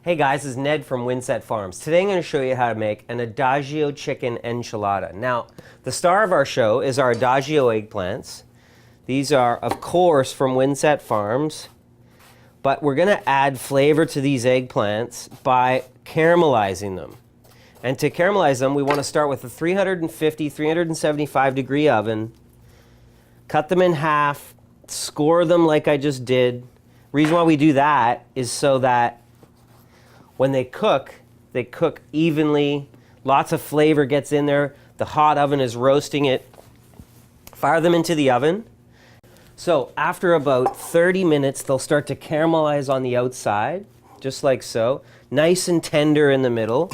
Hey guys, this is Ned from Winset Farms. Today I'm going to show you how to make an Adagio chicken enchilada. Now, the star of our show is our Adagio eggplants. These are, of course, from Winset Farms, but we're going to add flavor to these eggplants by caramelizing them. And to caramelize them, we want to start with a 350, 375 degree oven, cut them in half, score them like I just did. Reason why we do that is so that when they cook evenly, lots of flavor gets in there, the hot oven is roasting it. Fire them into the oven. So after about 30 minutes, they'll start to caramelize on the outside, just like so. Nice and tender in the middle.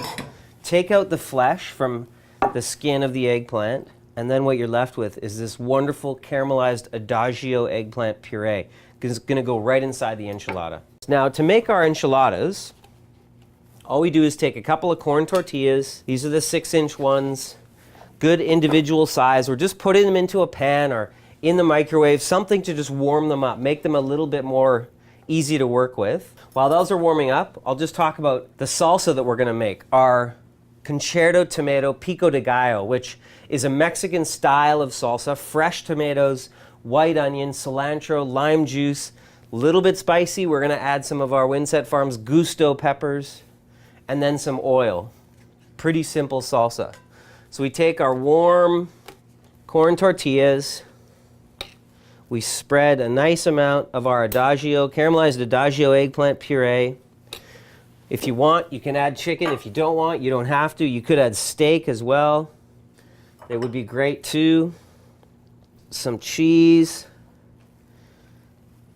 Take out the flesh from the skin of the eggplant, and then what you're left with is this wonderful caramelized Adagio eggplant puree. It's gonna go right inside the enchilada. Now to make our enchiladas, all we do is take a couple of corn tortillas. These are the 6-inch ones, good individual size. We're just putting them into a pan or in the microwave, something to just warm them up, make them a little bit more easy to work with. While those are warming up, I'll just talk about the salsa that we're gonna make. Our concerto tomato pico de gallo, which is a Mexican style of salsa, fresh tomatoes, white onion, cilantro, lime juice, a little bit spicy. We're gonna add some of our Winset Farms gusto peppers, and then some oil. Pretty simple salsa. So we take our warm corn tortillas, we spread a nice amount of our Adagio, caramelized Adagio eggplant puree. If you want, you can add chicken. If you don't want, you don't have to. You could add steak as well. It would be great too. Some cheese,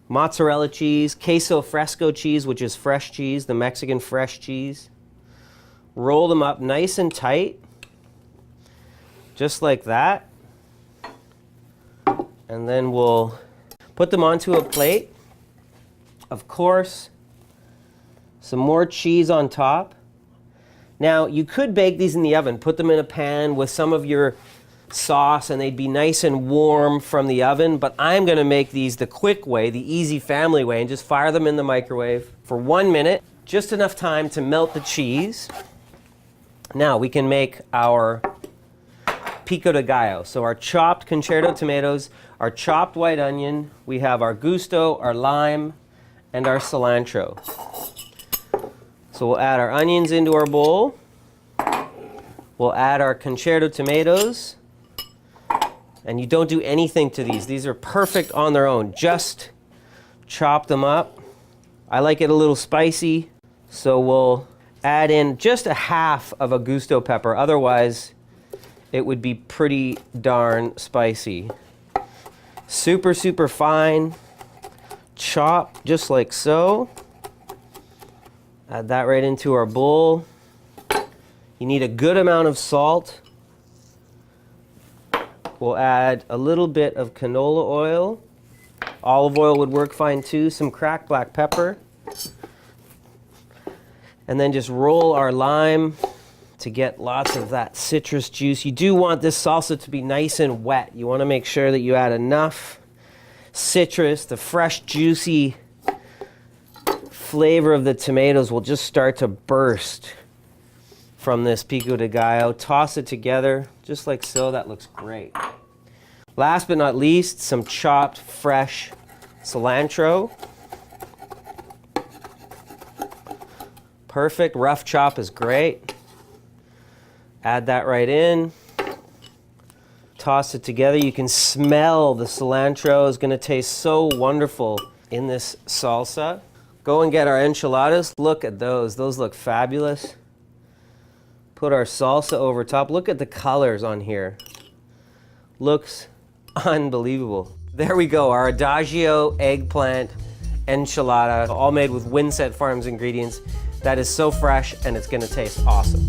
mozzarella cheese, queso fresco cheese, which is fresh cheese, the Mexican fresh cheese. Roll them up nice and tight, just like that. And then we'll put them onto a plate. Of course, some more cheese on top. Now, you could bake these in the oven, put them in a pan with some of your sauce, and they'd be nice and warm from the oven, but I'm gonna make these the quick way, the easy family way, and just fire them in the microwave for 1 minute, just enough time to melt the cheese. Now we can make our pico de gallo. So our chopped concerto tomatoes, our chopped white onion, we have our gusto, our lime, and our cilantro. So we'll add our onions into our bowl. We'll add our concerto tomatoes. And you don't do anything to these. These are perfect on their own. Just chop them up. I like it a little spicy, so we'll add in just a half of a gusto pepper. Otherwise, it would be pretty darn spicy. Super, super fine. Chop just like so. Add that right into our bowl. You need a good amount of salt. We'll add a little bit of canola oil. Olive oil would work fine too. Some cracked black pepper. And then just roll our lime to get lots of that citrus juice. You do want this salsa to be nice and wet. You want to make sure that you add enough citrus. The fresh, juicy flavor of the tomatoes will just start to burst from this pico de gallo. Toss it together just like so. That looks great. Last but not least, some chopped fresh cilantro. Perfect. Rough chop is great. Add that right in. Toss it together. You can smell the cilantro is going to taste so wonderful in this salsa. Go and get our enchiladas. Look at those. Those look fabulous. Put our salsa over top. Look at the colors on here. Looks unbelievable. There we go. Our Adagio eggplant enchilada, all made with Winset Farms ingredients. That is so fresh, and it's going to taste awesome.